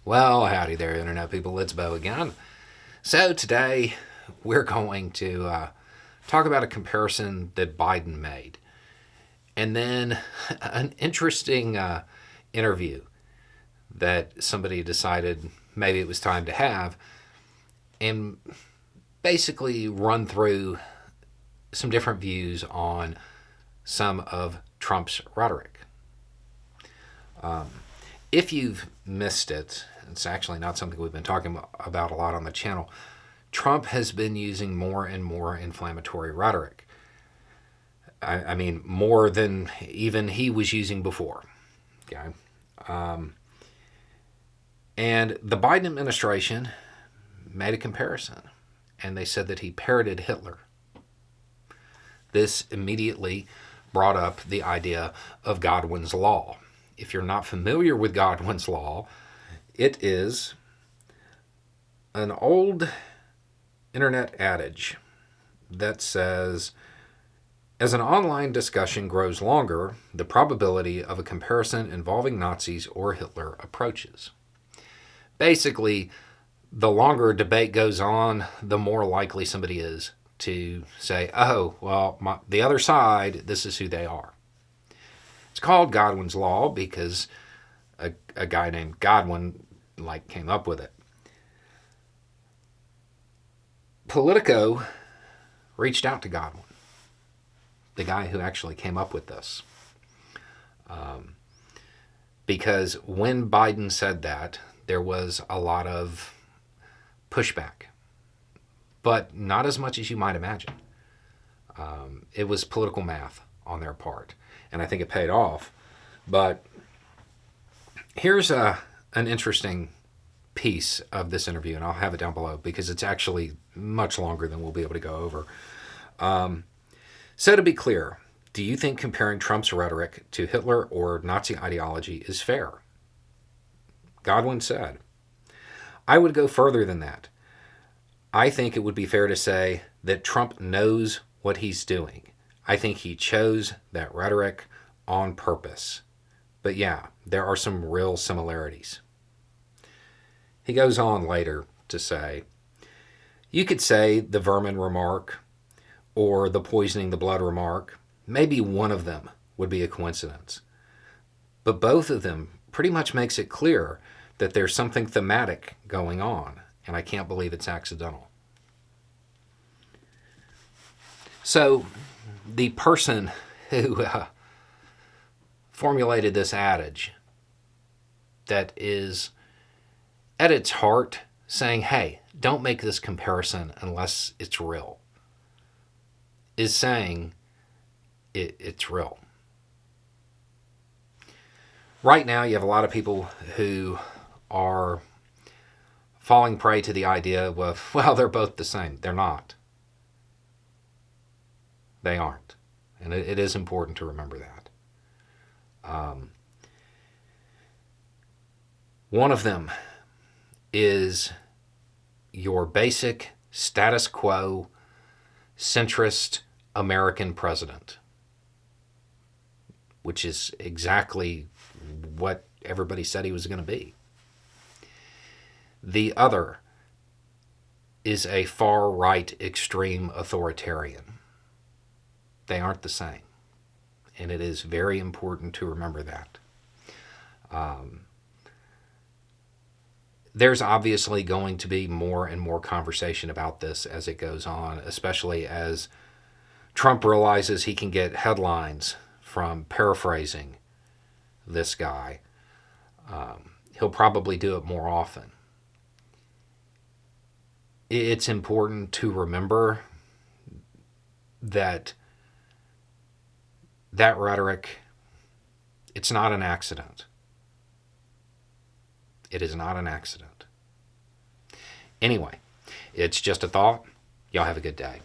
Well, howdy there, Internet people. It's Bo again. So, today we're going to talk about a comparison that Biden made, and then an interesting interview that somebody decided maybe it was time to have, and basically run through some different views on some of Trump's rhetoric. If you've missed it, it's actually not something we've been talking about a lot on the channel. Trump has been using more and more inflammatory rhetoric. I mean, more than even he was using before. Okay. And the Biden administration made a comparison, and they said that he parroted Hitler. This immediately brought up the idea of Godwin's law. If you're not familiar with Godwin's law, it is an old internet adage that says, as an online discussion grows longer, the probability of a comparison involving Nazis or Hitler approaches. Basically, the longer a debate goes on, the more likely somebody is to say, oh, well, the other side, this is who they are. It's called Godwin's Law because a guy named Godwin came up with it. Politico reached out to Godwin, the guy who actually came up with this. Because when Biden said that, there was a lot of pushback, but not as much as you might imagine. It was political math on their part, and I think it paid off. But here's an interesting piece of this interview, and I'll have it down below because it's actually much longer than we'll be able to go over. So to be clear, do you think comparing Trump's rhetoric to Hitler or Nazi ideology is fair? Godwin said, I would go further than that. I think it would be fair to say that Trump knows what he's doing. I think he chose that rhetoric on purpose. But yeah, there are some real similarities. He goes on later to say, you could say the vermin remark or the poisoning the blood remark. Maybe one of them would be a coincidence. But both of them pretty much makes it clear that there's something thematic going on, and I can't believe it's accidental. So, the person who formulated this adage that is at its heart saying, hey, don't make this comparison unless it's real, is saying it's real. Right now, you have a lot of people who are falling prey to the idea of, well, they're both the same. They're not. They aren't. And it is important to remember that. One of them is your basic status quo, centrist American president, which is exactly what everybody said he was going to be. The other is a far-right extreme authoritarian. They aren't the same. And it is very important to remember that. There's obviously going to be more and more conversation about this as it goes on, especially as Trump realizes he can get headlines from paraphrasing this guy. He'll probably do it more often. It's important to remember that rhetoric, it's not an accident. It is not an accident. Anyway, it's just a thought. Y'all have a good day.